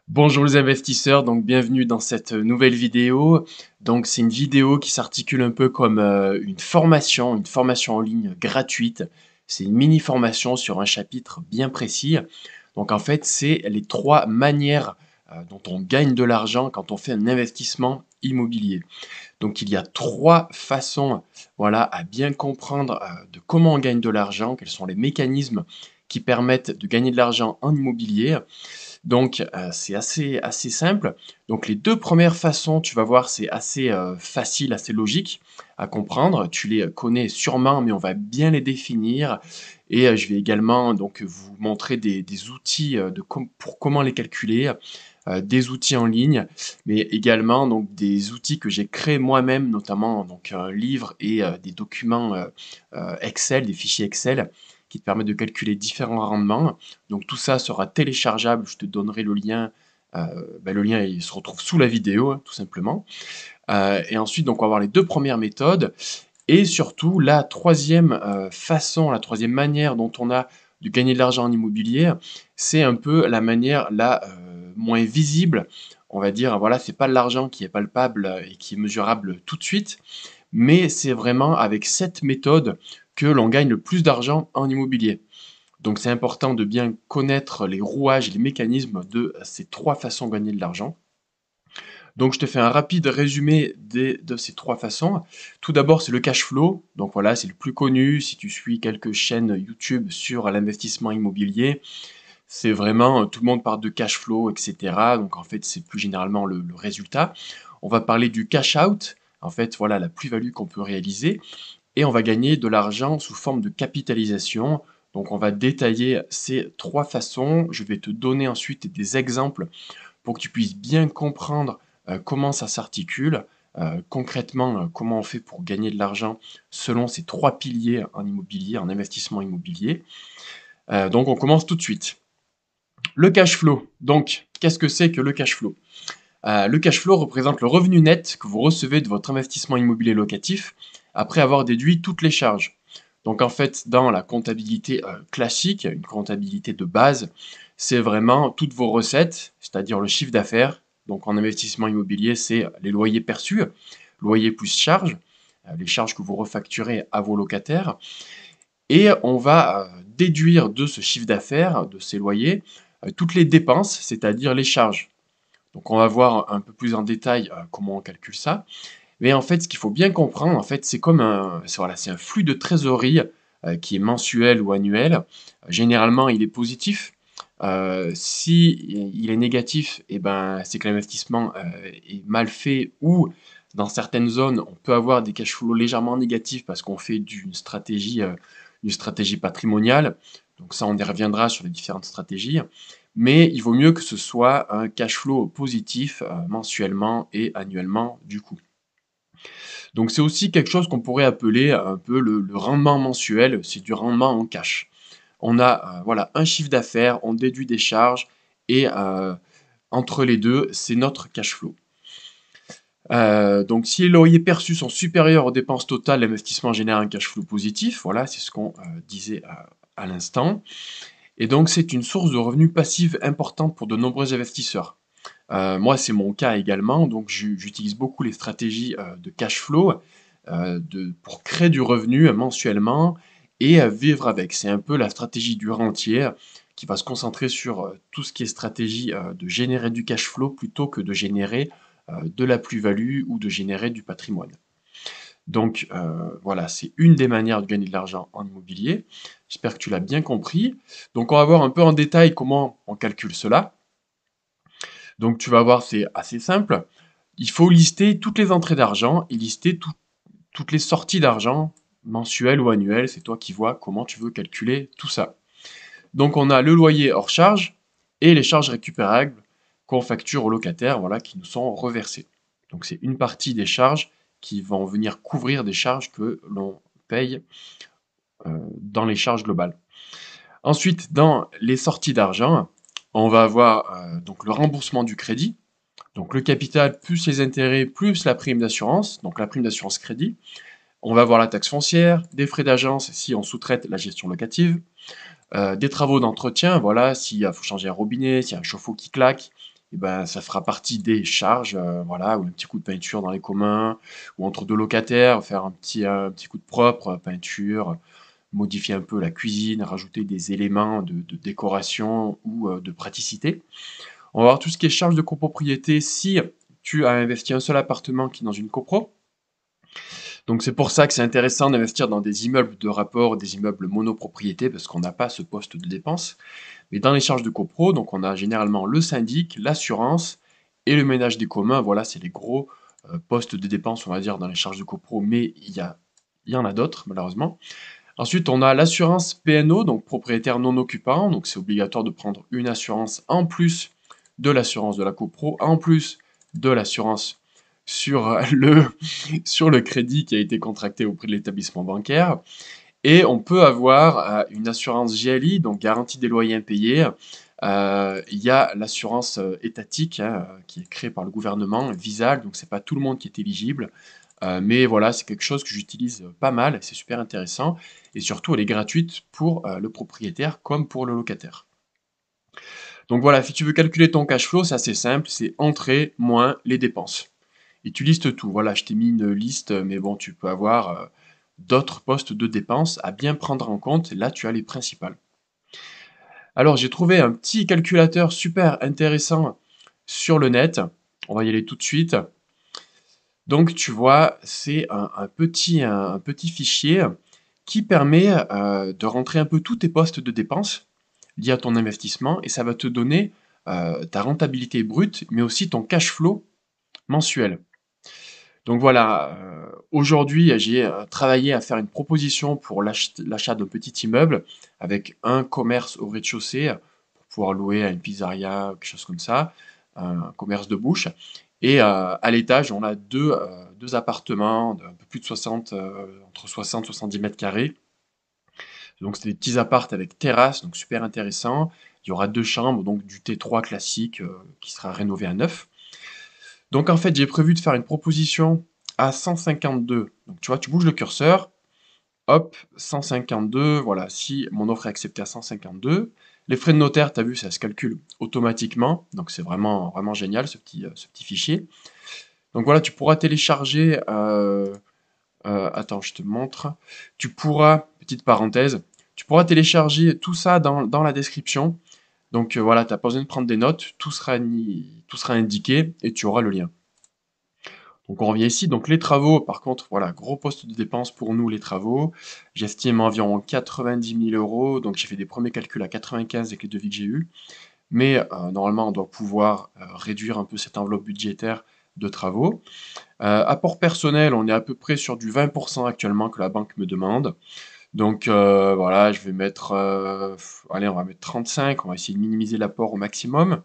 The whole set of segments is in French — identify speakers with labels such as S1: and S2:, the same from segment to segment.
S1: Bonjour les investisseurs, donc bienvenue dans cette nouvelle vidéo. Donc c'est une vidéo qui s'articule un peu comme une formation en ligne gratuite. C'est une mini formation sur un chapitre bien précis. Donc en fait, c'est les trois manières dont on gagne de l'argent quand on fait un investissement immobilier. Donc il y a trois façons, voilà, à bien comprendre de comment on gagne de l'argent, quels sont les mécanismes qui permettent de gagner de l'argent en immobilier. Donc, c'est assez simple. Donc les 2 premières façons, tu vas voir, c'est assez, facile, assez logique à comprendre. Tu les connais sûrement, mais on va bien les définir et je vais également donc vous montrer des outils, pour comment les calculer, des outils en ligne, mais également donc des outils que j'ai créés moi-même, notamment donc un livre et des documents, Excel, des fichiers Excel qui te permettent de calculer différents rendements. Donc tout ça sera téléchargeable, je te donnerai le lien. Le lien il se retrouve sous la vidéo, hein, tout simplement. Et ensuite, donc, on va voir les deux premières méthodes. Et surtout, la troisième façon, la troisième manière dont on a de gagner de l'argent en immobilier, c'est un peu la manière la moins visible. On va dire, voilà, c'est pas l'argent qui est palpable et qui est mesurable tout de suite, mais c'est vraiment avec cette méthode que l'on gagne le plus d'argent en immobilier. Donc c'est important de bien connaître les rouages et les mécanismes de ces trois façons de gagner de l'argent. Donc je te fais un rapide résumé de ces trois façons. Tout d'abord, c'est le cash flow. Donc voilà, c'est le plus connu. Si tu suis quelques chaînes YouTube sur l'investissement immobilier, c'est vraiment, tout le monde parle de cash flow, etc. Donc en fait, c'est plus généralement le résultat. On va parler du cash out. En fait, voilà la plus-value qu'on peut réaliser. Et on va gagner de l'argent sous forme de capitalisation. Donc on va détailler ces trois façons. Je vais te donner ensuite des exemples pour que tu puisses bien comprendre comment ça s'articule, concrètement comment on fait pour gagner de l'argent selon ces trois piliers en immobilier, en investissement immobilier. Donc on commence tout de suite. Le cash flow. Donc qu'est-ce que c'est que le cash flow? Le cash flow représente le revenu net que vous recevez de votre investissement immobilier locatif après avoir déduit toutes les charges. Donc en fait, dans la comptabilité classique, une comptabilité de base, c'est vraiment toutes vos recettes, c'est-à-dire le chiffre d'affaires. Donc en investissement immobilier, c'est les loyers perçus, loyers plus charges, les charges que vous refacturez à vos locataires. Et on va déduire de ce chiffre d'affaires, de ces loyers, toutes les dépenses, c'est-à-dire les charges. Donc on va voir un peu plus en détail comment on calcule ça. Mais en fait, ce qu'il faut bien comprendre, en fait, c'est comme voilà, c'est un flux de trésorerie qui est mensuel ou annuel. Généralement, il est positif. Si il est négatif, eh ben, c'est que l'investissement est mal fait ou dans certaines zones, on peut avoir des cash flows légèrement négatifs parce qu'on fait une stratégie patrimoniale. Donc ça, on y reviendra sur les différentes stratégies. Mais il vaut mieux que ce soit un cash flow positif mensuellement et annuellement du coup. Donc c'est aussi quelque chose qu'on pourrait appeler un peu le rendement mensuel, c'est du rendement en cash. On a voilà, un chiffre d'affaires, on déduit des charges et entre les deux, c'est notre cash flow. Donc si les loyers perçus sont supérieurs aux dépenses totales, l'investissement génère un cash flow positif. Voilà, c'est ce qu'on disait à l'instant. Et donc c'est une source de revenus passifs importante pour de nombreux investisseurs. Moi, c'est mon cas également, donc j'utilise beaucoup les stratégies de cash flow pour créer du revenu mensuellement et vivre avec. C'est un peu la stratégie du rentier qui va se concentrer sur tout ce qui est stratégie de générer du cash flow plutôt que de générer de la plus-value ou de générer du patrimoine. Donc voilà, c'est une des manières de gagner de l'argent en immobilier. J'espère que tu l'as bien compris. Donc on va voir un peu en détail comment on calcule cela. Donc tu vas voir, c'est assez simple. Il faut lister toutes les entrées d'argent et lister toutes les sorties d'argent, mensuelles ou annuelles. C'est toi qui vois comment tu veux calculer tout ça. Donc on a le loyer hors charge et les charges récupérables qu'on facture aux locataires, voilà, qui nous sont reversées. Donc c'est une partie des charges qui vont venir couvrir des charges que l'on paye dans les charges globales. Ensuite, dans les sorties d'argent, on va avoir donc le remboursement du crédit, donc le capital plus les intérêts plus la prime d'assurance, donc la prime d'assurance crédit. On va avoir la taxe foncière, des frais d'agence si on sous-traite la gestion locative, des travaux d'entretien, voilà, s'il faut changer un robinet, s'il y a un chauffe-eau qui claque, et ben, ça fera partie des charges, voilà, ou un petit coup de peinture dans les communs, ou entre deux locataires, faire un petit coup de propre, peinture, modifier un peu la cuisine, rajouter des éléments de décoration ou de praticité. On va voir tout ce qui est charges de copropriété si tu as investi un seul appartement qui est dans une copro. Donc c'est pour ça que c'est intéressant d'investir dans des immeubles de rapport, des immeubles monopropriété, parce qu'on n'a pas ce poste de dépense. Mais dans les charges de copro, donc on a généralement le syndic, l'assurance et le ménage des communs. Voilà, c'est les gros postes de dépenses, on va dire, dans les charges de copro, mais il y en a d'autres, malheureusement. Ensuite, on a l'assurance PNO, donc propriétaire non occupant. Donc c'est obligatoire de prendre une assurance en plus de l'assurance de la copro, en plus de l'assurance sur sur le crédit qui a été contracté auprès de l'établissement bancaire. Et on peut avoir une assurance GLI, donc garantie des loyers impayés. Il y a l'assurance étatique hein, qui est créée par le gouvernement, Visal, donc c'est pas tout le monde qui est éligible. Mais voilà, c'est quelque chose que j'utilise pas mal, et c'est super intéressant. Et surtout, elle est gratuite pour le propriétaire comme pour le locataire. Donc voilà, si tu veux calculer ton cash flow, c'est assez simple, c'est entrée moins les dépenses. Et tu listes tout. Voilà, je t'ai mis une liste, mais bon, tu peux avoir d'autres postes de dépenses à bien prendre en compte. Là, tu as les principales. Alors, j'ai trouvé un petit calculateur super intéressant sur le net. On va y aller tout de suite. Donc, tu vois, c'est un petit fichier qui permet de rentrer un peu tous tes postes de dépenses liés à ton investissement et ça va te donner ta rentabilité brute, mais aussi ton cash flow mensuel. Donc voilà, aujourd'hui, j'ai travaillé à faire une proposition pour l'achat d'un petit immeuble avec un commerce au rez-de-chaussée pour pouvoir louer à une pizzeria, quelque chose comme ça, un commerce de bouche. Et à l'étage, on a deux appartements d'un peu plus de 60, entre 60 et 70 mètres carrés. Donc c'est des petits appartes avec terrasse, donc super intéressant. Il y aura deux chambres, donc du T3 classique qui sera rénové à neuf. Donc en fait, j'ai prévu de faire une proposition à 152. Donc tu vois, tu bouges le curseur, hop, 152, voilà, si mon offre est acceptée à 152. Les frais de notaire, tu as vu, ça se calcule automatiquement, donc c'est vraiment, vraiment génial ce petit fichier. Donc voilà, tu pourras télécharger, attends, je te montre, tu pourras, petite parenthèse, tu pourras télécharger tout ça dans la description. Donc voilà, tu n'as pas besoin de prendre des notes, tout sera indiqué et tu auras le lien. Donc on revient ici, donc les travaux, par contre, voilà, gros poste de dépenses pour nous, les travaux. J'estime environ 90 000 euros, donc j'ai fait des premiers calculs à 95 avec les devis que j'ai eus. Mais normalement, on doit pouvoir réduire un peu cette enveloppe budgétaire de travaux. Apport personnel, on est à peu près sur du 20% actuellement que la banque me demande. Donc voilà, je vais mettre, allez, on va mettre 35, on va essayer de minimiser l'apport au maximum.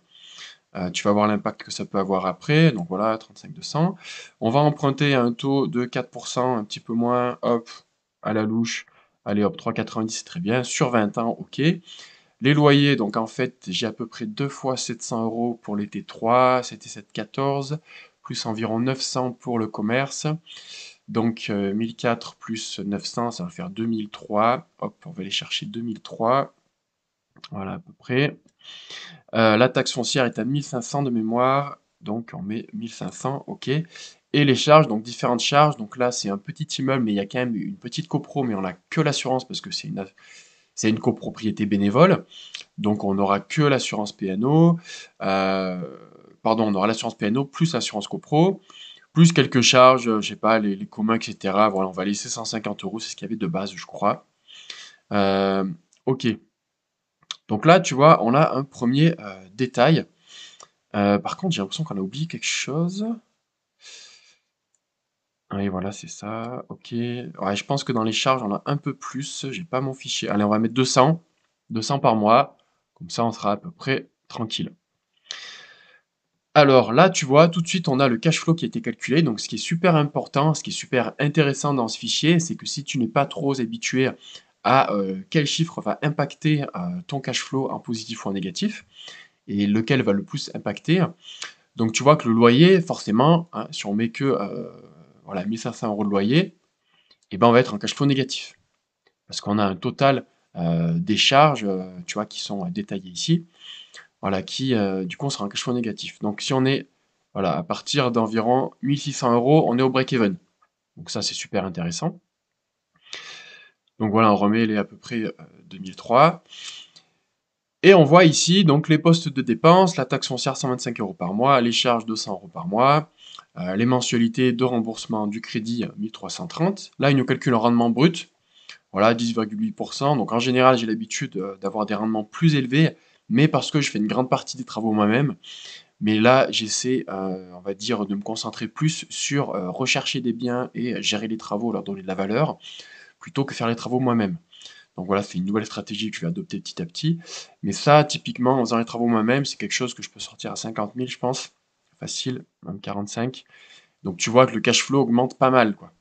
S1: Tu vas voir l'impact que ça peut avoir après, donc voilà, 35 200. On va emprunter à un taux de 4%, un petit peu moins, hop, à la louche. Allez hop, 3,90, c'est très bien. Sur 20 ans, ok. Les loyers, donc en fait, j'ai à peu près 2 fois 700 euros pour les T3, c'était 714, plus environ 900 pour le commerce. Donc 1004 plus 900, ça va faire 2003. Hop, on va aller chercher 2003. Voilà à peu près. La taxe foncière est à 1500 de mémoire, donc on met 1500, ok. Et les charges, donc différentes charges, donc là c'est un petit immeuble, mais il y a quand même une petite copro, mais on n'a que l'assurance parce que c'est une copropriété bénévole, donc on n'aura que l'assurance PNO, pardon, on aura l'assurance PNO plus l'assurance copro, plus quelques charges, je sais pas, les communs, etc. Voilà, on va laisser 150 euros, c'est ce qu'il y avait de base, je crois. Euh, ok. Donc là, tu vois, on a un premier détail. Par contre, j'ai l'impression qu'on a oublié quelque chose. Oui, voilà, c'est ça. Ok. Ouais, je pense que dans les charges, on a un peu plus. J'ai pas mon fichier. Allez, on va mettre 200. 200 par mois. Comme ça, on sera à peu près tranquille. Alors là, tu vois, tout de suite, on a le cash flow qui a été calculé. Donc, ce qui est super important, ce qui est super intéressant dans ce fichier, c'est que si tu n'es pas trop habitué à quel chiffre va impacter ton cash flow en positif ou en négatif, et lequel va le plus impacter, donc tu vois que le loyer, forcément, hein, si on met que voilà, 1500 euros de loyer, et ben on va être en cash flow négatif. Parce qu'on a un total des charges, tu vois, qui sont détaillées ici. voilà, qui du coup on sera en cash flow négatif. Donc si on est voilà, à partir d'environ 1600 euros, on est au break-even. Donc ça c'est super intéressant. Donc voilà, on remet les à peu près 2003. Et on voit ici donc les postes de dépenses, la taxe foncière 125 euros par mois, les charges 200 euros par mois, les mensualités de remboursement du crédit 1330. Là, il nous calcule un rendement brut, voilà 10,8%. Donc en général, j'ai l'habitude d'avoir des rendements plus élevés, mais parce que je fais une grande partie des travaux moi-même. Mais là, j'essaie, on va dire, de me concentrer plus sur rechercher des biens et gérer les travaux, leur donner de la valeur, plutôt que faire les travaux moi-même. Donc voilà, c'est une nouvelle stratégie que je vais adopter petit à petit. Mais ça, typiquement, en faisant les travaux moi-même, c'est quelque chose que je peux sortir à 50 000, je pense. Facile, même 45. Donc tu vois que le cash flow augmente pas mal, quoi.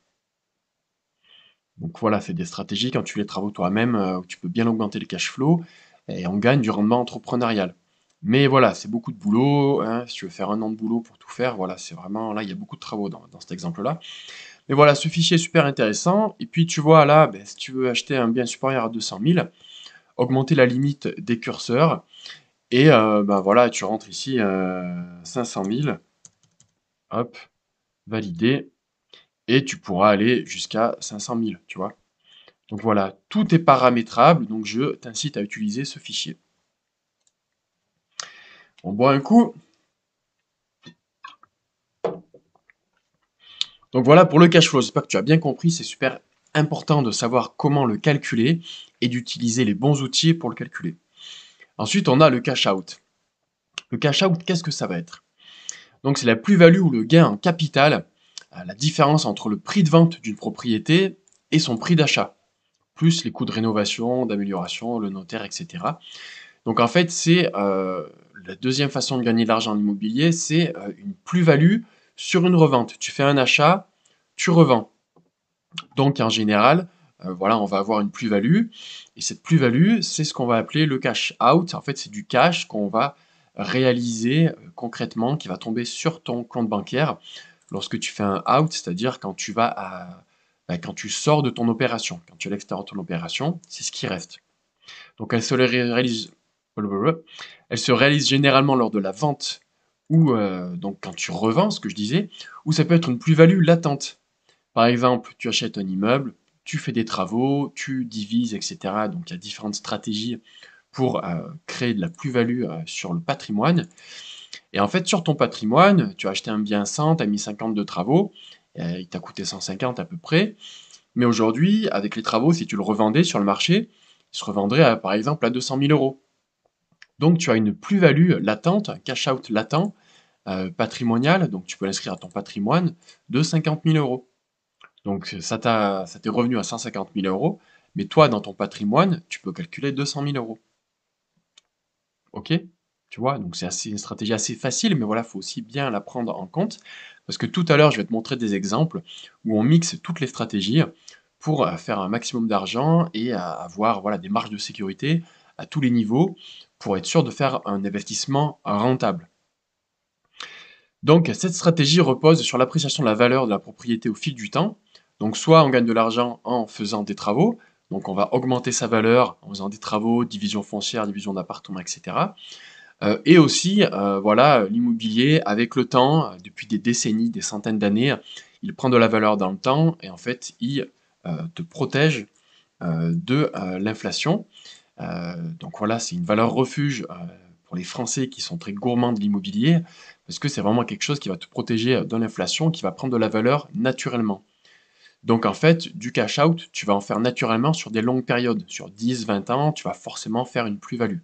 S1: Donc voilà, c'est des stratégies quand tu fais les travaux toi-même, où tu peux bien augmenter le cash flow et on gagne du rendement entrepreneurial. Mais voilà, c'est beaucoup de boulot, hein. Si tu veux faire un an de boulot pour tout faire, voilà, c'est vraiment là, il y a beaucoup de travaux dans cet exemple-là. Mais voilà, ce fichier est super intéressant. Et puis tu vois là, ben, si tu veux acheter un bien supérieur à 200 000, augmenter la limite des curseurs. Et ben voilà, tu rentres ici 500 000, hop, validé. Et tu pourras aller jusqu'à 500 000, tu vois. Donc voilà, tout est paramétrable, donc je t'incite à utiliser ce fichier. On boit un coup. Donc voilà pour le cash flow, j'espère que tu as bien compris, c'est super important de savoir comment le calculer et d'utiliser les bons outils pour le calculer. Ensuite, on a le cash out. Le cash out, qu'est-ce que ça va être? Donc c'est la plus-value ou le gain en capital, la différence entre le prix de vente d'une propriété et son prix d'achat, plus les coûts de rénovation, d'amélioration, le notaire, etc. Donc en fait, c'est la deuxième façon de gagner de l'argent en immobilier, c'est une plus-value sur une revente. Tu fais un achat, tu revends. Donc en général, voilà, on va avoir une plus-value. Et cette plus-value, c'est ce qu'on va appeler le cash out. En fait, c'est du cash qu'on va réaliser concrètement, qui va tomber sur ton compte bancaire lorsque tu fais un out, c'est-à-dire quand tu vas quand tu sors de ton opération, quand tu es à l'extérieur de ton opération, c'est ce qui reste. Donc elle se réalise généralement lors de la vente ou donc quand tu revends, ce que je disais, ou ça peut être une plus-value latente. Par exemple, tu achètes un immeuble, tu fais des travaux, tu divises, etc. Donc il y a différentes stratégies pour créer de la plus-value sur le patrimoine. Et en fait, sur ton patrimoine, tu as acheté un bien 100, tu as mis 50 de travaux, il t'a coûté 150 à peu près. Mais aujourd'hui, avec les travaux, si tu le revendais sur le marché, il se revendrait par exemple à 200 000 euros. Donc tu as une plus-value latente, un cash-out latent, patrimonial, donc tu peux l'inscrire à ton patrimoine, de 50 000 euros. Donc ça t'est revenu à 150 000 euros, mais toi, dans ton patrimoine, tu peux calculer 200 000 euros. Ok? Tu vois, donc c'est une stratégie assez facile, mais voilà, il faut aussi bien la prendre en compte, parce que tout à l'heure, je vais te montrer des exemples où on mixe toutes les stratégies pour faire un maximum d'argent et avoir voilà, des marges de sécurité à tous les niveaux pour être sûr de faire un investissement rentable. Donc cette stratégie repose sur l'appréciation de la valeur de la propriété au fil du temps. Donc soit on gagne de l'argent en faisant des travaux, donc on va augmenter sa valeur en faisant des travaux, division foncière, division d'appartements, etc. Et aussi, voilà, l'immobilier, avec le temps, depuis des décennies, des centaines d'années, il prend de la valeur dans le temps et en fait, il te protège de l'inflation. Donc voilà, c'est une valeur refuge pour les Français qui sont très gourmands de l'immobilier, parce que c'est vraiment quelque chose qui va te protéger de l'inflation, qui va prendre de la valeur naturellement. Donc en fait, du cash out, tu vas en faire naturellement sur des longues périodes. Sur 10, 20 ans, tu vas forcément faire une plus-value.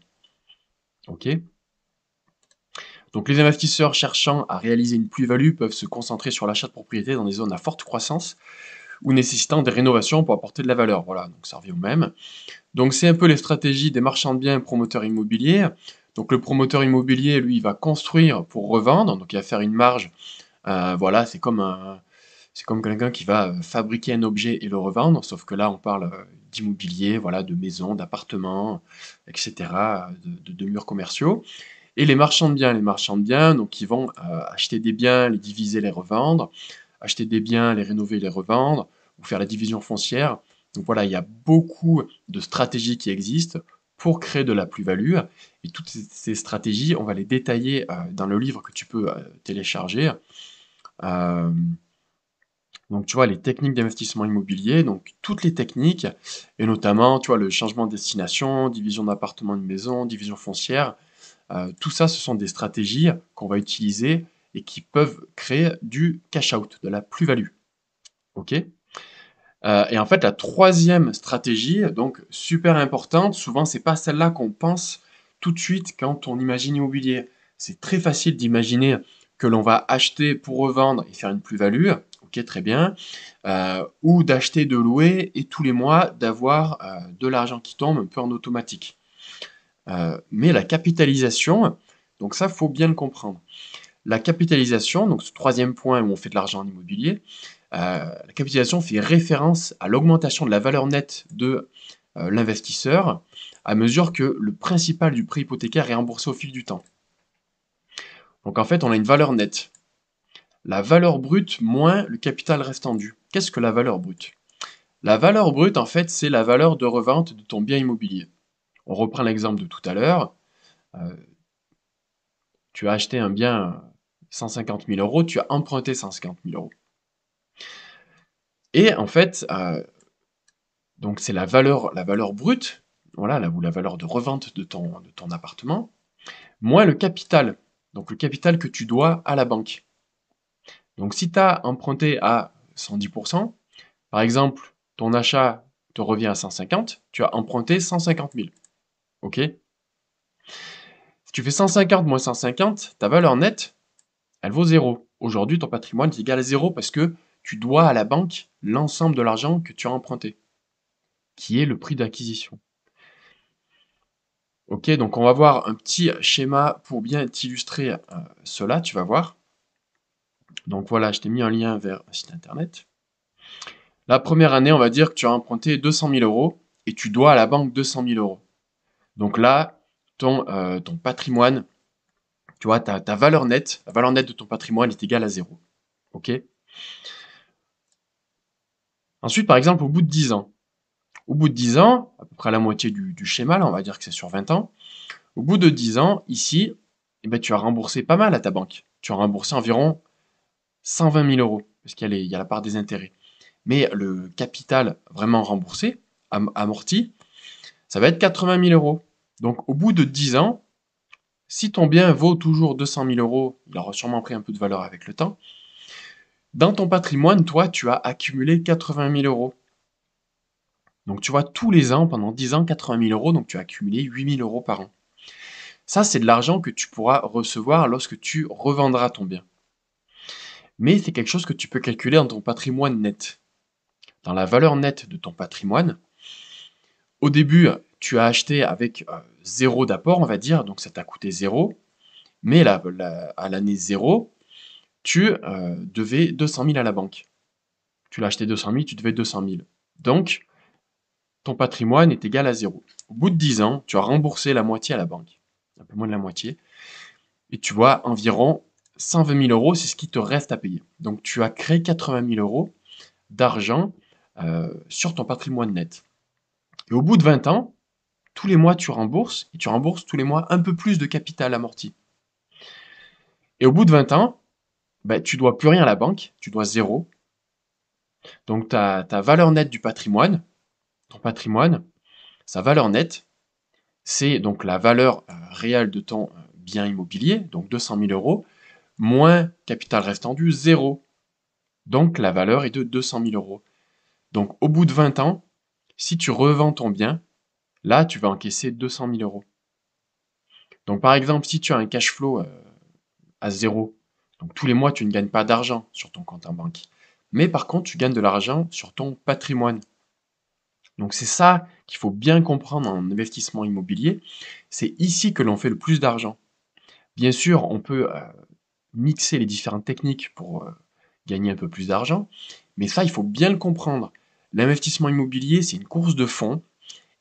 S1: Ok? Donc les investisseurs cherchant à réaliser une plus-value peuvent se concentrer sur l'achat de propriétés dans des zones à forte croissance ou nécessitant des rénovations pour apporter de la valeur. Voilà, donc ça revient au même. Donc c'est un peu les stratégies des marchands de biens et promoteurs immobiliers. Donc le promoteur immobilier, lui, il va construire pour revendre, donc il va faire une marge. Voilà, c'est comme quelqu'un qui va fabriquer un objet et le revendre, sauf que là on parle d'immobilier, voilà, de maisons, d'appartements, etc., de murs commerciaux. Et les marchands de biens, donc ils vont acheter des biens, les diviser, les revendre, acheter des biens, les rénover, les revendre, ou faire la division foncière. Donc voilà, il y a beaucoup de stratégies qui existent pour créer de la plus-value. Et toutes ces stratégies, on va les détailler dans le livre que tu peux télécharger. Euh, donc, tu vois, les techniques d'investissement immobilier, donc toutes les techniques, et notamment, tu vois, le changement de destination, division d'appartement de maison, division foncière, tout ça, ce sont des stratégies qu'on va utiliser et qui peuvent créer du cash out, de la plus-value. OK? Et en fait, la troisième stratégie, donc super importante, souvent, c'est pas celle-là qu'on pense tout de suite quand on imagine immobilier. C'est très facile d'imaginer que l'on va acheter pour revendre et faire une plus-value. Ok, très bien. Ou d'acheter, de louer et tous les mois d'avoir de l'argent qui tombe un peu en automatique. Mais la capitalisation, donc ça, faut bien le comprendre. La capitalisation, donc ce troisième point où on fait de l'argent en immobilier, la capitalisation fait référence à l'augmentation de la valeur nette de l'investisseur à mesure que le principal du prêt hypothécaire est remboursé au fil du temps. Donc en fait, on a une valeur nette. La valeur brute moins le capital restant dû. Qu'est-ce que la valeur brute? La valeur brute, en fait, c'est la valeur de revente de ton bien immobilier. On reprend l'exemple de tout à l'heure. Euh, Tu as acheté un bien 150 000 euros, tu as emprunté 150 000 euros. Et en fait, donc c'est la valeur brute, voilà, ou la valeur de revente de ton appartement, moins le capital. Donc le capital que tu dois à la banque. Donc si tu as emprunté à 110%, par exemple, ton achat te revient à 150, tu as emprunté 150 000. OK? Si tu fais 150 moins 150, ta valeur nette, elle vaut zéro. Aujourd'hui, ton patrimoine est égal à zéro parce que tu dois à la banque l'ensemble de l'argent que tu as emprunté, qui est le prix d'acquisition. Ok, donc on va voir un petit schéma pour bien t'illustrer cela, tu vas voir. Donc voilà, je t'ai mis un lien vers un site internet. La première année, on va dire que tu as emprunté 200 000 euros et tu dois à la banque 200 000 euros. Donc là, ton patrimoine, tu vois, ta valeur nette, la valeur nette de ton patrimoine est égale à zéro. Ok. Ensuite, par exemple, au bout de 10 ans, à peu près la moitié du schéma, là, on va dire que c'est sur 20 ans, au bout de 10 ans, ici, eh ben, tu as remboursé pas mal à ta banque. Tu as remboursé environ 120 000 euros, parce qu'il y a la part des intérêts. Mais le capital vraiment remboursé, amorti, ça va être 80 000 euros. Donc au bout de 10 ans, si ton bien vaut toujours 200 000 euros, il aura sûrement pris un peu de valeur avec le temps, dans ton patrimoine, toi, tu as accumulé 80 000 euros. Donc tu vois, tous les ans, pendant 10 ans, 80 000 euros, donc tu as accumulé 8 000 euros par an. Ça, c'est de l'argent que tu pourras recevoir lorsque tu revendras ton bien. Mais c'est quelque chose que tu peux calculer dans ton patrimoine net. Dans la valeur nette de ton patrimoine, au début, tu as acheté avec zéro d'apport, on va dire, donc ça t'a coûté zéro. Mais à l'année zéro, tu devais 200 000 à la banque. Tu l'as acheté 200 000, tu devais 200 000. Donc, ton patrimoine est égal à zéro. Au bout de 10 ans, tu as remboursé la moitié à la banque, un peu moins de la moitié, et tu vois environ 120 000 euros, c'est ce qui te reste à payer. Donc, tu as créé 80 000 euros d'argent sur ton patrimoine net. Et au bout de 20 ans, tous les mois tu rembourses, et tu rembourses tous les mois un peu plus de capital amorti. Et au bout de 20 ans, ben, tu dois plus rien à la banque, tu dois zéro. Donc ta valeur nette du patrimoine, ton patrimoine, sa valeur nette, c'est donc la valeur réelle de ton bien immobilier, donc 200 000 euros, moins capital restant dû, zéro. Donc la valeur est de 200 000 euros. Donc au bout de 20 ans, si tu revends ton bien, là tu vas encaisser 200 000 euros. Donc par exemple, si tu as un cash flow à zéro, donc tous les mois tu ne gagnes pas d'argent sur ton compte en banque, mais par contre tu gagnes de l'argent sur ton patrimoine. Donc c'est ça qu'il faut bien comprendre en investissement immobilier, c'est ici que l'on fait le plus d'argent. Bien sûr, on peut mixer les différentes techniques pour gagner un peu plus d'argent, mais ça il faut bien le comprendre. L'investissement immobilier c'est une course de fond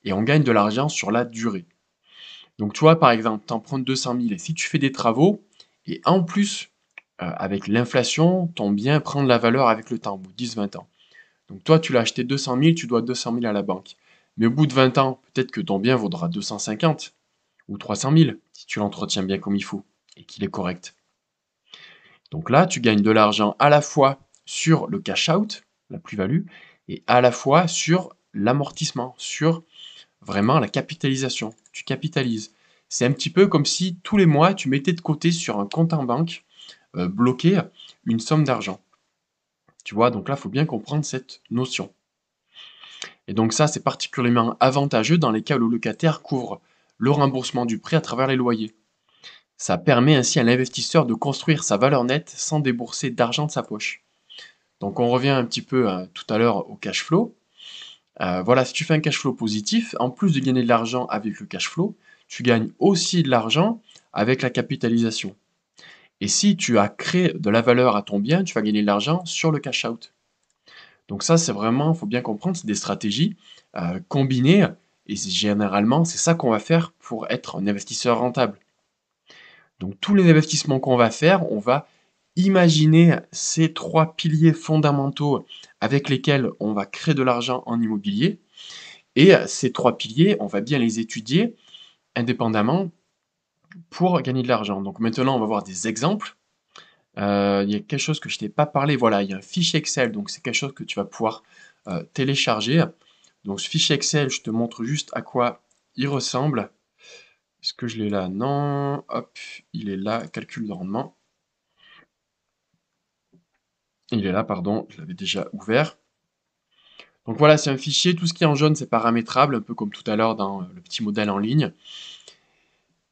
S1: et on gagne de l'argent sur la durée. Donc tu vois, par exemple, tu empruntes 200 000 et si tu fais des travaux, et en plus, avec l'inflation, ton bien prend de la valeur avec le temps, au bout de 10-20 ans. Donc toi, tu l'as acheté 200 000, tu dois 200 000 à la banque. Mais au bout de 20 ans, peut-être que ton bien vaudra 250 ou 300 000 si tu l'entretiens bien comme il faut et qu'il est correct. Donc là, tu gagnes de l'argent à la fois sur le cash out, la plus-value, et à la fois sur l'amortissement, sur vraiment la capitalisation. Tu capitalises. C'est un petit peu comme si tous les mois, tu mettais de côté sur un compte en banque bloqué une somme d'argent. Tu vois, donc là, il faut bien comprendre cette notion. Et donc ça, c'est particulièrement avantageux dans les cas où le locataire couvre le remboursement du prêt à travers les loyers. Ça permet ainsi à l'investisseur de construire sa valeur nette sans débourser d'argent de sa poche. Donc on revient un petit peu tout à l'heure au cash flow. Voilà, si tu fais un cash flow positif, en plus de gagner de l'argent avec le cash flow, tu gagnes aussi de l'argent avec la capitalisation. Et si tu as créé de la valeur à ton bien, tu vas gagner de l'argent sur le cash out. Donc ça, c'est vraiment, il faut bien comprendre, c'est des stratégies combinées. Et généralement, c'est ça qu'on va faire pour être un investisseur rentable. Donc tous les investissements qu'on va faire, on va imaginer ces trois piliers fondamentaux avec lesquels on va créer de l'argent en immobilier. Et ces trois piliers, on va bien les étudier indépendamment pour gagner de l'argent. Donc maintenant, on va voir des exemples. Il y a quelque chose que je t'ai pas parlé. Voilà, il y a un fichier Excel. Donc c'est quelque chose que tu vas pouvoir télécharger. Donc ce fichier Excel, je te montre juste à quoi il ressemble. Est-ce que je l'ai là? Non. Hop, il est là. Calcul de rendement. Il est là, pardon, je l'avais déjà ouvert. Donc voilà, c'est un fichier, tout ce qui est en jaune, c'est paramétrable, un peu comme tout à l'heure dans le petit modèle en ligne.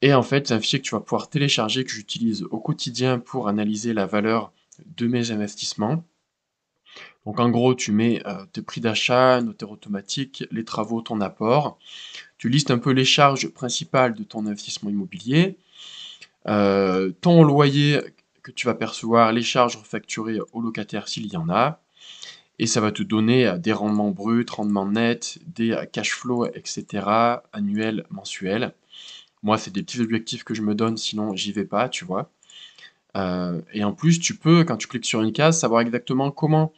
S1: Et en fait, c'est un fichier que tu vas pouvoir télécharger, que j'utilise au quotidien pour analyser la valeur de mes investissements. Donc en gros, tu mets tes prix d'achat, notaire automatique, les travaux, ton apport. Tu listes un peu les charges principales de ton investissement immobilier, ton loyer que tu vas percevoir, les charges facturées au locataire s'il y en a. Et ça va te donner des rendements bruts, rendements nets, des cash flows, etc., annuels, mensuels. Moi, c'est des petits objectifs que je me donne, sinon j'y vais pas, tu vois. Et en plus, tu peux, quand tu cliques sur une case, savoir exactement comment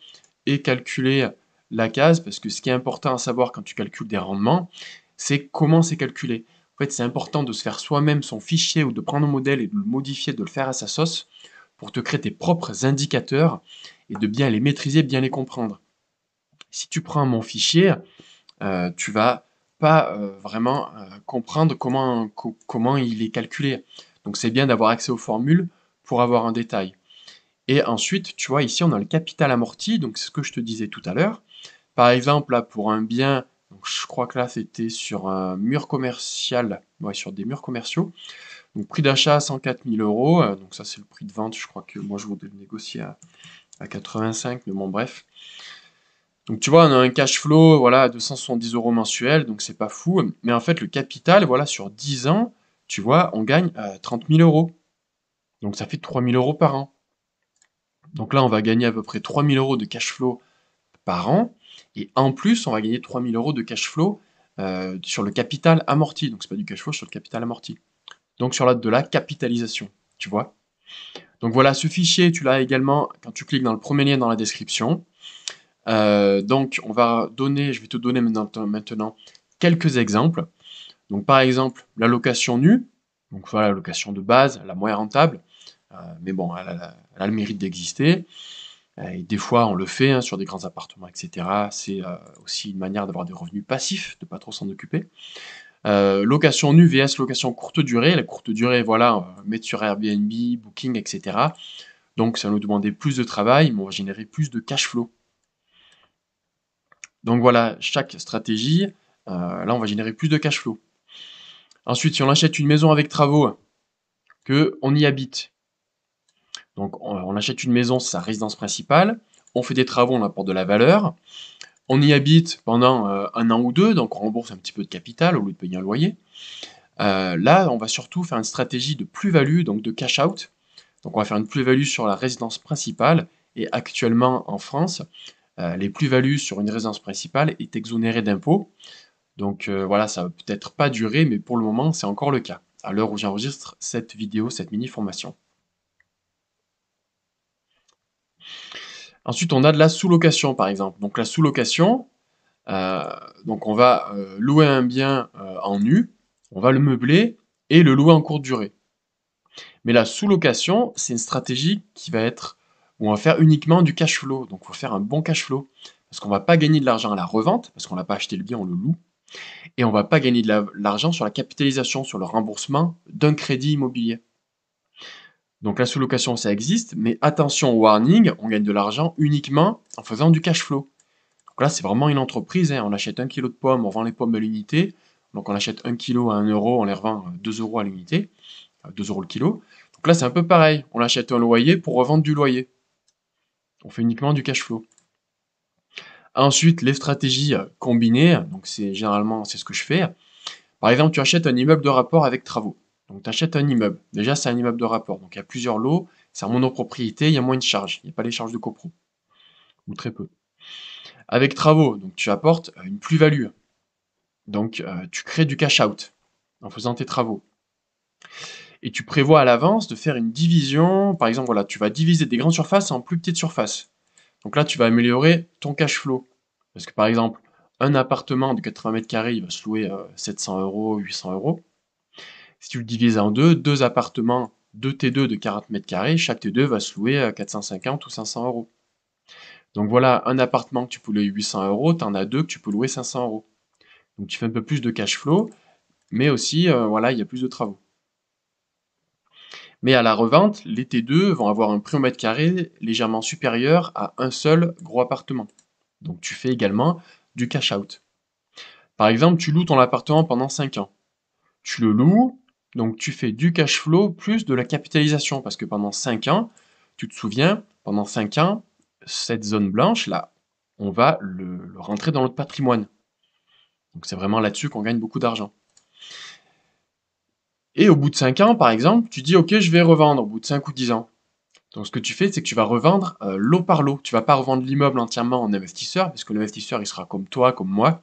S1: est calculée la case, parce que ce qui est important à savoir quand tu calcules des rendements, c'est comment c'est calculé. En fait, c'est important de se faire soi-même son fichier ou de prendre un modèle et de le modifier, de le faire à sa sauce, pour te créer tes propres indicateurs et de bien les maîtriser, bien les comprendre. Si tu prends mon fichier, tu vas pas vraiment comprendre comment il est calculé. Donc c'est bien d'avoir accès aux formules pour avoir un détail. Et ensuite, tu vois, ici on a le capital amorti, donc c'est ce que je te disais tout à l'heure. Par exemple, là, pour un bien, donc je crois que là c'était sur un mur commercial, ouais, sur des murs commerciaux. Donc prix d'achat 104 000 euros, donc ça c'est le prix de vente, je crois que moi je voudrais le négocier à 85, mais bon bref. Donc tu vois, on a un cash flow voilà, à 270 euros mensuels, donc c'est pas fou. Mais en fait, le capital, voilà, sur 10 ans, tu vois, on gagne 30 000 euros. Donc ça fait 3 000 euros par an. Donc là, on va gagner à peu près 3 000 euros de cash flow par an. Et en plus, on va gagner 3 000 euros de cash flow sur le capital amorti. Donc c'est pas du cash flow sur le capital amorti. Donc sur de la capitalisation, tu vois. Donc voilà, ce fichier, tu l'as également quand tu cliques dans le premier lien dans la description. Donc, je vais te donner maintenant quelques exemples. Donc, par exemple, la location nue. Donc, voilà, la location de base, la moins rentable. Mais bon, elle a le mérite d'exister. Et des fois, on le fait hein, sur des grands appartements, etc. C'est aussi une manière d'avoir des revenus passifs, de pas trop s'en occuper. Location nue vs location courte durée. La courte durée, voilà, mettre sur Airbnb, Booking, etc. Donc, ça va nous demander plus de travail, mais on va générer plus de cash flow. Donc voilà, chaque stratégie, là on va générer plus de cash flow. Ensuite, si on achète une maison avec travaux, qu'on y habite, donc on achète une maison, c'est sa résidence principale, on fait des travaux, on apporte de la valeur, on y habite pendant un an ou deux, donc on rembourse un petit peu de capital au lieu de payer un loyer. Là, on va surtout faire une stratégie de plus-value, donc de cash out. Donc on va faire une plus-value sur la résidence principale, et actuellement en France, les plus-values sur une résidence principale est exonérée d'impôts. Donc voilà, ça va peut-être pas durer, mais pour le moment, c'est encore le cas, à l'heure où j'enregistre cette vidéo, cette mini-formation. Ensuite, on a de la sous-location, par exemple. Donc la sous-location, donc on va louer un bien en nu, on va le meubler et le louer en courte durée. Mais la sous-location, c'est une stratégie qui va être où on va faire uniquement du cash flow. Donc il faut faire un bon cash flow. Parce qu'on ne va pas gagner de l'argent à la revente, parce qu'on n'a pas acheté le bien, on le loue. Et on ne va pas gagner de l'argent sur la capitalisation, sur le remboursement d'un crédit immobilier. Donc la sous-location, ça existe, mais attention au warning, on gagne de l'argent uniquement en faisant du cash flow. Donc là, c'est vraiment une entreprise, hein. On achète 1 kg de pommes, on vend les pommes à l'unité. Donc on achète 1 kg à 1 €, on les revend 2 € à l'unité, 2 € le kilo. Donc là, c'est un peu pareil, on achète un loyer pour revendre du loyer. On fait uniquement du cash flow. Ensuite, les stratégies combinées, donc généralement c'est ce que je fais. Par exemple, tu achètes un immeuble de rapport avec travaux. Donc tu achètes un immeuble. Déjà, c'est un immeuble de rapport. Donc il y a plusieurs lots, c'est en monopropriété, il y a moins de charges. Il n'y a pas les charges de copro, ou très peu. Avec travaux, donc tu apportes une plus-value. Donc tu crées du cash out en faisant tes travaux. Et tu prévois à l'avance de faire une division. Par exemple, voilà, tu vas diviser des grandes surfaces en plus petites surfaces. Donc là, tu vas améliorer ton cash flow. Parce que par exemple, un appartement de 80 mètres carrés, il va se louer 700 €, 800 €. Si tu le divises en deux appartements, deux T2 de 40 mètres carrés, chaque T2 va se louer 450 ou 500 €. Donc voilà, un appartement que tu peux louer 800 €, tu en as deux que tu peux louer 500 €. Donc tu fais un peu plus de cash flow, mais aussi, voilà, il y a plus de travaux. Mais à la revente, les T2 vont avoir un prix au mètre carré légèrement supérieur à un seul gros appartement. Donc tu fais également du cash out. Par exemple, tu loues ton appartement pendant 5 ans. Tu le loues, donc tu fais du cash flow plus de la capitalisation, parce que pendant 5 ans, tu te souviens, pendant 5 ans, cette zone blanche, là, on va le rentrer dans notre patrimoine. Donc c'est vraiment là-dessus qu'on gagne beaucoup d'argent. Et au bout de 5 ans, par exemple, tu dis, ok, je vais revendre au bout de 5 ou 10 ans. Donc ce que tu fais, c'est que tu vas revendre lot par lot. Tu vas pas revendre l'immeuble entièrement en investisseur, parce que l'investisseur, il sera comme toi, comme moi.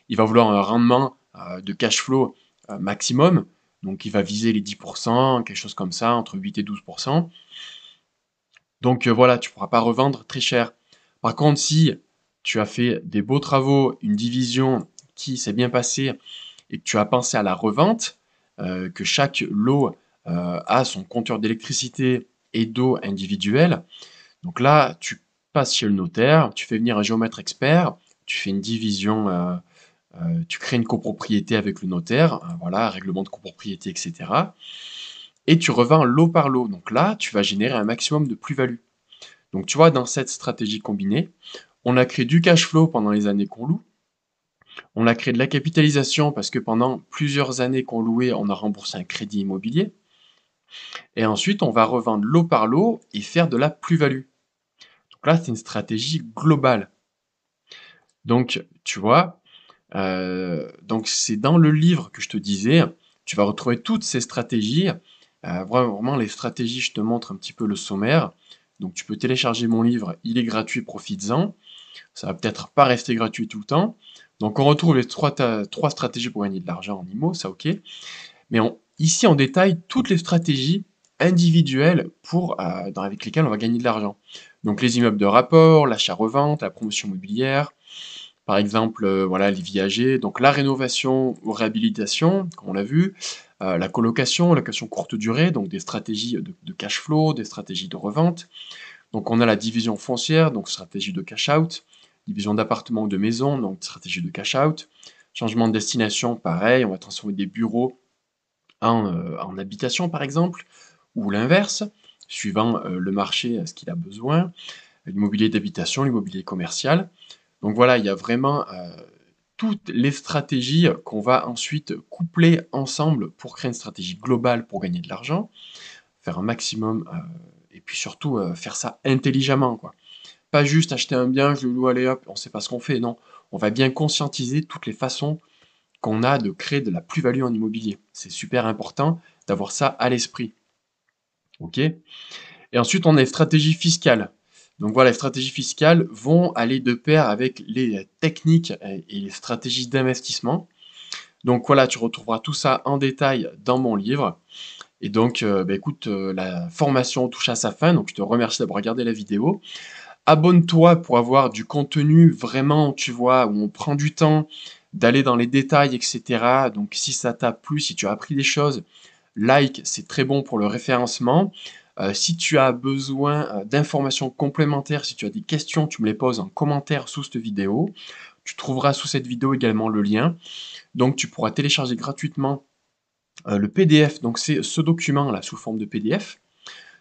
S1: Il va vouloir un rendement de cash flow maximum. Donc il va viser les 10%, quelque chose comme ça, entre 8 et 12%. Donc voilà, tu ne pourras pas revendre très cher. Par contre, si tu as fait des beaux travaux, une division qui s'est bien passée et que tu as pensé à la revente, que chaque lot a son compteur d'électricité et d'eau individuel, donc là, tu passes chez le notaire, tu fais venir un géomètre expert, tu fais une division, tu crées une copropriété avec le notaire, voilà, règlement de copropriété, etc. Et tu revends lot par lot. Donc là, tu vas générer un maximum de plus-value. Donc tu vois, dans cette stratégie combinée, on a créé du cash flow pendant les années qu'on loue, on a créé de la capitalisation parce que pendant plusieurs années qu'on louait, on a remboursé un crédit immobilier, et ensuite on va revendre lot par lot et faire de la plus-value. Donc là, c'est une stratégie globale. Donc, tu vois, donc c'est dans le livre que je te disais, tu vas retrouver toutes ces stratégies. Vraiment, les stratégies, je te montre un petit peu le sommaire. Donc, tu peux télécharger mon livre, il est gratuit, profites-en. Ça va peut-être pas rester gratuit tout le temps. Donc, on retrouve les trois stratégies pour gagner de l'argent en IMO, ça ok. Mais ici, on détaille toutes les stratégies individuelles avec lesquelles on va gagner de l'argent. Donc, les immeubles de rapport, l'achat-revente, la promotion immobilière, par exemple, voilà, les viagers, donc la rénovation ou réhabilitation, comme on l'a vu, la colocation, location courte durée, donc des stratégies de cash flow, des stratégies de revente. Donc on a la division foncière, donc stratégie de cash out, division d'appartements ou de maisons, donc stratégie de cash out. Changement de destination, pareil, on va transformer des bureaux en habitation par exemple, ou l'inverse, suivant le marché, ce qu'il a besoin, l'immobilier d'habitation, l'immobilier commercial. Donc voilà, il y a vraiment toutes les stratégies qu'on va ensuite coupler ensemble pour créer une stratégie globale pour gagner de l'argent, faire un maximum, et puis surtout faire ça intelligemment, quoi. Pas juste acheter un bien, je le loue, allez hop, on sait pas ce qu'on fait, non. On va bien conscientiser toutes les façons qu'on a de créer de la plus-value en immobilier. C'est super important d'avoir ça à l'esprit. Ok? Et ensuite, on a les stratégies fiscales. Donc voilà, les stratégies fiscales vont aller de pair avec les techniques et les stratégies d'investissement. Donc voilà, tu retrouveras tout ça en détail dans mon livre. Et donc, écoute, la formation touche à sa fin, donc je te remercie d'avoir regardé la vidéo. Abonne-toi pour avoir du contenu vraiment, tu vois, où on prend du temps d'aller dans les détails, etc. Donc si ça t'a plu, si tu as appris des choses, like, c'est très bon pour le référencement. Si tu as besoin d'informations complémentaires, si tu as des questions, tu me les poses en commentaire sous cette vidéo. Tu trouveras sous cette vidéo également le lien. Donc tu pourras télécharger gratuitement le PDF. Donc c'est ce document là sous forme de PDF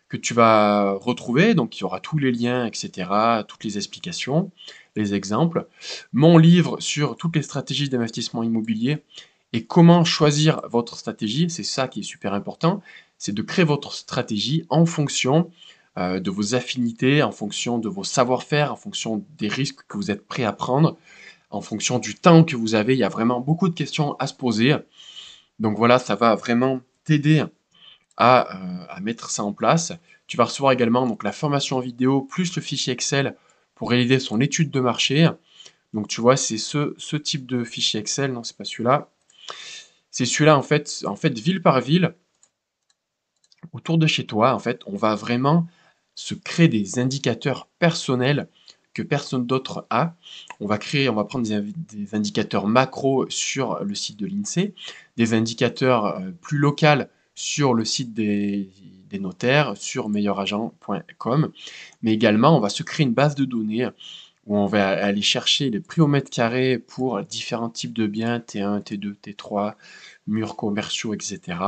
S1: que tu vas retrouver. Donc il y aura tous les liens, etc., toutes les explications, les exemples. Mon livre sur toutes les stratégies d'investissement immobilier et comment choisir votre stratégie. C'est ça qui est super important. C'est de créer votre stratégie en fonction de vos affinités, en fonction de vos savoir-faire, en fonction des risques que vous êtes prêt à prendre, en fonction du temps que vous avez. Il y a vraiment beaucoup de questions à se poser. Donc voilà, ça va vraiment t'aider à mettre ça en place. Tu vas recevoir également donc, la formation vidéo plus le fichier Excel pour réaliser son étude de marché. Donc tu vois, c'est ce type de fichier Excel, non, c'est pas celui-là. C'est celui-là, en fait, ville par ville, autour de chez toi, en fait, on va vraiment se créer des indicateurs personnels que personne d'autre a. On va prendre des indicateurs macro sur le site de l'INSEE, des indicateurs plus locaux sur le site des notaires, sur meilleuragent.com, mais également on va se créer une base de données où on va aller chercher les prix au mètre carré pour différents types de biens, T1, T2, T3, murs commerciaux, etc.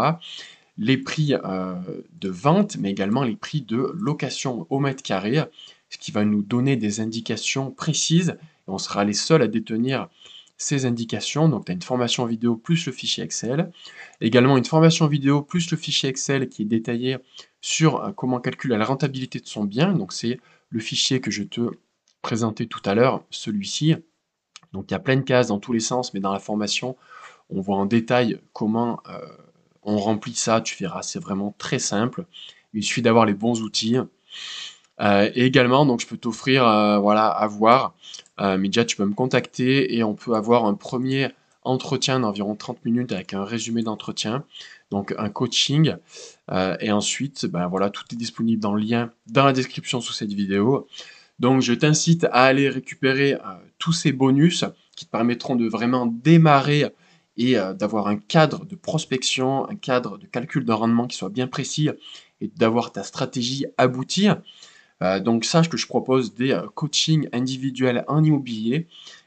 S1: Les prix de vente, mais également les prix de location au mètre carré, ce qui va nous donner des indications précises, et on sera les seuls à détenir ces indications. Donc tu as une formation vidéo plus le fichier Excel, également une formation vidéo plus le fichier Excel qui est détaillé sur comment calculer la rentabilité de son bien, donc c'est le fichier que je te présentais tout à l'heure, celui-ci. Donc il y a plein de cases dans tous les sens, mais dans la formation, on voit en détail comment on remplit ça, tu verras, c'est vraiment très simple. Il suffit d'avoir les bons outils. Et également, donc je peux t'offrir, voilà, à voir. Mais déjà, tu peux me contacter et on peut avoir un premier entretien d'environ 30 minutes avec un résumé d'entretien, donc un coaching. Et ensuite, ben voilà, tout est disponible dans le lien dans la description sous cette vidéo. Donc je t'incite à aller récupérer tous ces bonus qui te permettront de vraiment démarrer et d'avoir un cadre de prospection, un cadre de calcul de rendement qui soit bien précis et d'avoir ta stratégie aboutie. Donc sache que je propose des coachings individuels en immobilier.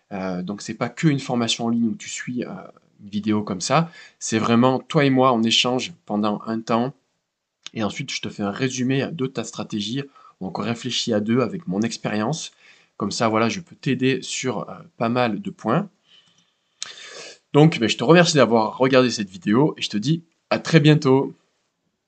S1: Donc c'est pas que une formation en ligne où tu suis une vidéo comme ça. C'est vraiment toi et moi, on échange pendant un temps et ensuite, je te fais un résumé de ta stratégie. Donc, on réfléchit à deux avec mon expérience. Comme ça, voilà, je peux t'aider sur pas mal de points. Donc, ben, je te remercie d'avoir regardé cette vidéo et je te dis à très bientôt.